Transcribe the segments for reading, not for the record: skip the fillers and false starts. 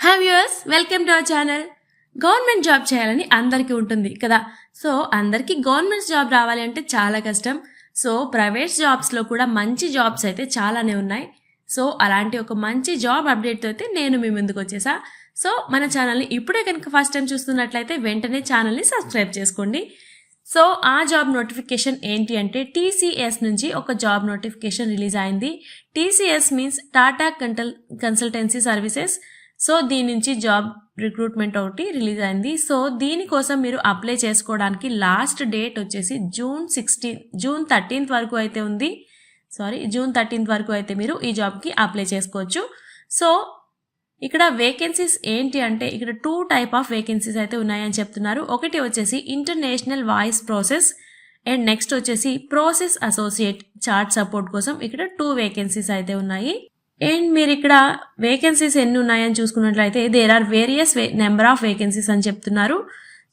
Hi viewers, welcome to our channel. Government job చేయాలని అందరికీ ఉంటుంది కదా. సో అందరికీ గవర్నమెంట్ జాబ్ రావాలి అంటే చాలా కష్టం. సో ప్రైవేట్ జాబ్స్లో కూడా మంచి జాబ్స్ అయితే చాలానే ఉన్నాయి. సో అలాంటి ఒక మంచి జాబ్ అప్డేట్తో అయితే నేను మీ ముందుకు వచ్చేసా. సో మన ఛానల్ని ఇప్పుడే కనుక ఫస్ట్ టైం చూస్తున్నట్లయితే వెంటనే ఛానల్ని సబ్స్క్రైబ్ చేసుకోండి. సో ఆ జాబ్ నోటిఫికేషన్ ఏంటి అంటే TCS నుంచి ఒక జాబ్ నోటిఫికేషన్ రిలీజ్ అయింది. TCS means Tata consultancy services. So దీని నుంచి జాబ్ రిక్రూట్మెంట్ ఒకటి రిలీజ్ అయింది. సో దీనికోసం మీరు అప్లై చేసుకోవడానికి లాస్ట్ డేట్ వచ్చేసి జూన్ 13th వరకు అయితే ఉంది. జూన్ 13th వరకు అయితే మీరు ఈ జాబ్కి అప్లై చేసుకోవచ్చు. సో ఇక్కడ వేకెన్సీస్ ఏంటి అంటే ఇక్కడ 2 టైప్ ఆఫ్ వేకెన్సీస్ అయితే ఉన్నాయని చెప్తున్నారు. ఒకటి వచ్చేసి international voice process and next వచ్చేసి ప్రాసెస్ అసోసియేట్ చార్ట్ సపోర్ట్ కోసం ఇక్కడ 2 వేకెన్సీస్ అయితే ఉన్నాయి. అండ్ మీరు ఇక్కడ వేకెన్సీస్ ఎన్ని ఉన్నాయని చూసుకున్నట్లయితే there are various number of vacancies అని చెప్తున్నారు.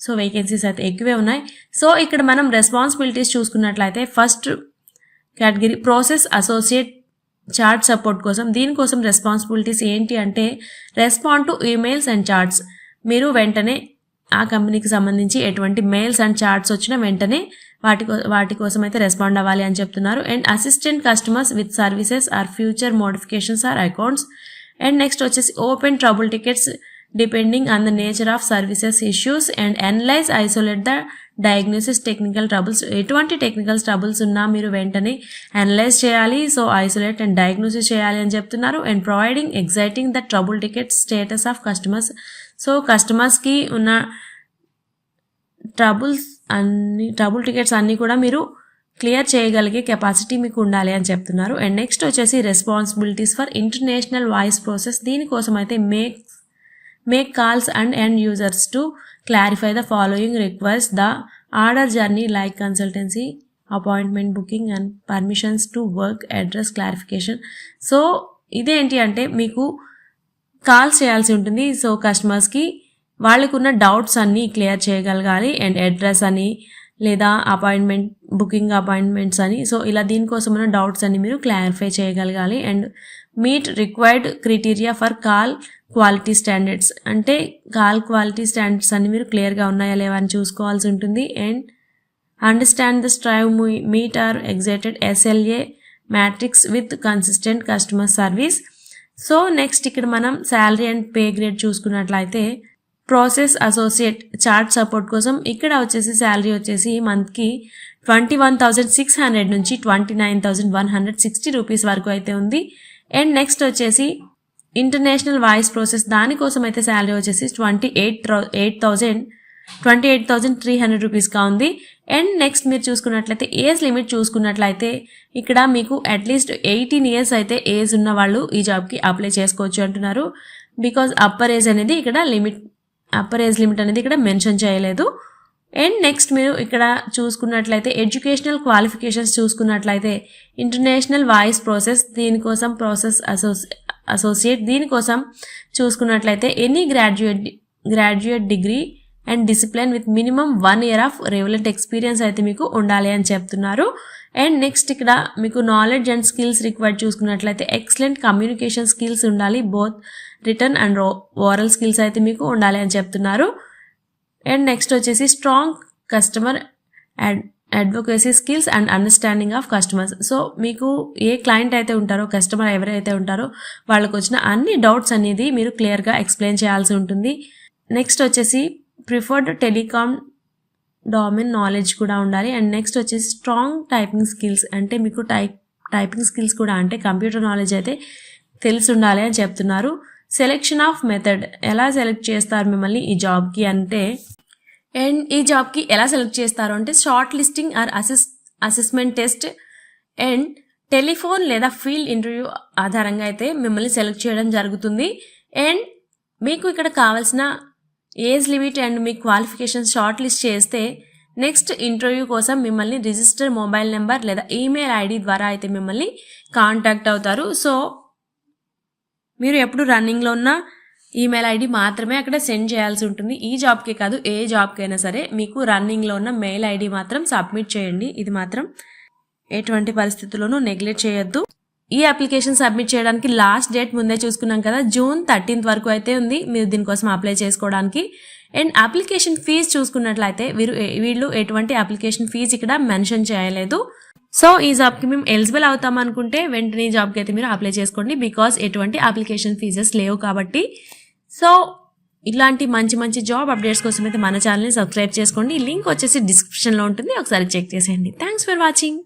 సో వేకెన్సీస్ అయితే ఎక్కువే ఉన్నాయి. సో ఇక్కడ మనం రెస్పాన్సిబిలిటీస్ చూసుకున్నట్లయితే first category process associate chart support కోసం. దీనికోసం రెస్పాన్సిబిలిటీస్ ఏంటి అంటే respond to emails and charts. మీరు వెంటనే ఆ కంపెనీకి సంబంధించి ఎటువంటి మెయిల్స్ అండ్ చార్ట్స్ వచ్చినా వెంటనే వాటి కోసం అయితే రెస్పాండ్ అవ్వాలి అని చెప్తున్నారు. And assistant customers with services or future modifications or accounts. And next వచ్చేసి open trouble tickets depending on the nature of services issues and analyze isolate the diagnosis technical troubles. ఎటువంటి టెక్నికల్ ట్రబుల్స్ ఉన్నా మీరు వెంటనే analyse చేయాలి. So isolate and diagnosis చేయాలి అని చెప్తున్నారు. And providing exciting the trouble ticket status of customers. So కస్టమర్స్కి ఉన్న ట్రబుల్ టికెట్స్ అన్నీ కూడా మీరు క్లియర్ చేయగలిగే కెపాసిటీ మీకు ఉండాలి అని చెప్తున్నారు. అండ్ నెక్స్ట్ వచ్చేసి responsibilities for international voice process. దీనికోసం అయితే make calls and end users to clarify the following request the order journey like consultancy appointment booking and permissions to work address clarification. So ఇదేంటి అంటే మీకు calls చేయాల్సి ఉంటుంది. So కస్టమర్స్కి వాళ్ళకున్న doubts అన్నీ క్లియర్ చేయగలగాలి. అండ్ అడ్రస్ అని లేదా బుకింగ్ అపాయింట్మెంట్స్ అని. సో ఇలా దీనికోసం ఉన్న డౌట్స్ అన్ని మీరు క్లారిఫై చేయగలగాలి. And meet required criteria for call quality standards. అంటే కాల్ క్వాలిటీ స్టాండర్డ్స్ అన్ని మీరు క్లియర్గా ఉన్నాయా లేవా అని చూసుకోవాల్సి ఉంటుంది. And understand the strive meet or excited SLA matrix with consistent customer service. So next ఇక్కడ మనం శాలరీ అండ్ పే గ్రేడ్ చూసుకున్నట్లయితే ప్రాసెస్ అసోసియేట్ చార్ట్ సపోర్ట్ కోసం ఇక్కడ వచ్చేసి శాలరీ వచ్చేసి మంత్కి 21,600 నుంచి 29,160 రూపీస్ వరకు అయితే ఉంది. అండ్ నెక్స్ట్ వచ్చేసి ఇంటర్నేషనల్ వాయిస్ ప్రాసెస్ దానికోసం అయితే శాలరీ వచ్చేసి 28,300 రూపీస్గా ఉంది. అండ్ నెక్స్ట్ మీరు చూసుకున్నట్లయితే ఏజ్ లిమిట్ చూసుకున్నట్లయితే ఇక్కడ మీకు అట్లీస్ట్ 18 years అయితే ఏజ్ ఉన్న వాళ్ళు ఈ జాబ్కి అప్లై చేసుకోవచ్చు అంటున్నారు. బికాజ్ అప్పర్ ఏజ్ అనేది ఇక్కడ మెన్షన్ చేయలేదు. అండ్ నెక్స్ట్ మీరు ఇక్కడ చూసుకున్నట్లయితే ఎడ్యుకేషనల్ క్వాలిఫికేషన్స్ చూసుకున్నట్లయితే ఇంటర్నేషనల్ వాయిస్ ప్రాసెస్ దీనికోసం ప్రాసెస్ అసోసియేట్ దీనికోసం చూసుకున్నట్లయితే any graduate degree and discipline with minimum 1 year of relevant experience అయితే మీకు ఉండాలి అని చెప్తున్నారు. అండ్ నెక్స్ట్ ఇక్కడ మీకు నాలెడ్జ్ అండ్ స్కిల్స్ రిక్వైర్డ్ చూసుకున్నట్లయితే ఎక్సలెంట్ కమ్యూనికేషన్ స్కిల్స్ ఉండాలి. Both written and oral skills అయితే మీకు ఉండాలి అని చెప్తున్నారు. అండ్ నెక్స్ట్ వచ్చేసి strong customer advocacy skills and understanding of customers. So మీకు ఏ క్లయింట్ అయితే ఉంటారో కస్టమర్ ఎవరైతే ఉంటారో వాళ్ళకు వచ్చిన అన్ని డౌట్స్ అనేది మీరు క్లియర్గా ఎక్స్ప్లెయిన్ చేయాల్సి ఉంటుంది. నెక్స్ట్ వచ్చేసి ప్రిఫర్డ్ టెలికామ్ డొమైన్ నాలెడ్జ్ కూడా ఉండాలి. అండ్ నెక్స్ట్ వచ్చేసి స్ట్రాంగ్ టైపింగ్ స్కిల్స్ అంటే మీకు టైపింగ్ స్కిల్స్ కూడా అంటే కంప్యూటర్ నాలెడ్జ్ అయితే తెలిసి ఉండాలి అని చెప్తున్నారు. సెలెక్షన్ ఆఫ్ మెథడ్ ఎలా సెలెక్ట్ చేస్తారు మిమ్మల్ని ఈ జాబ్కి అంటే అండ్ ఈ జాబ్కి ఎలా సెలెక్ట్ చేస్తారు అంటే short listing or assessment test and telephone లేదా ఫీల్డ్ ఇంటర్వ్యూ ఆధారంగా అయితే మిమ్మల్ని సెలెక్ట్ చేయడం జరుగుతుంది. అండ్ మీకు ఇక్కడ కావాల్సిన age limit and me qualifications short list చేస్తే నెక్స్ట్ ఇంటర్వ్యూ కోసం మిమ్మల్ని రిజిస్టర్ మొబైల్ నెంబర్ లేదా ఈమెయిల్ ID ద్వారా అయితే మిమ్మల్ని కాంటాక్ట్ అవుతారు. సో మీరు ఎప్పుడు రన్నింగ్లో ఉన్న ఈమెయిల్ ID మాత్రమే అక్కడ సెండ్ చేయాల్సి ఉంటుంది. ఈ జాబ్కే కాదు ఏ జాబ్కైనా సరే మీకు రన్నింగ్లో ఉన్న మెయిల్ ID మాత్రం సబ్మిట్ చేయండి. ఇది మాత్రం ఎటువంటి పరిస్థితుల్లోనూ నెగ్లెక్ట్ చేయొద్దు. ఈ అప్లికేషన్ సబ్మిట్ చేయడానికి లాస్ట్ డేట్ ముందే చూసుకున్నాం కదా, జూన్ 13th వరకు అయితే ఉంది మీరు దీనికోసం అప్లై చేసుకోవడానికి. అండ్ అప్లికేషన్ ఫీజు చూసుకున్నట్లయితే వీళ్ళు ఎటువంటి అప్లికేషన్ ఫీజు ఇక్కడ మెన్షన్ చేయలేదు. సో ఈ జాబ్కి మేము ఎలిజిబుల్ అవుతాం అనుకుంటే వెంటనే ఈ జాబ్కి అయితే మీరు అప్లై చేసుకోండి, బికాస్ ఎటువంటి అప్లికేషన్ ఫీజెస్ లేవు కాబట్టి. సో ఇలాంటి మంచి మంచి జాబ్ అప్డేట్స్ కోసం అయితే మన ఛానల్ని సబ్స్క్రైబ్ చేసుకోండి. లింక్ వచ్చేసి డిస్క్రిప్షన్లో ఉంటుంది, ఒకసారి చెక్ చేసేయండి. Thanks for watching.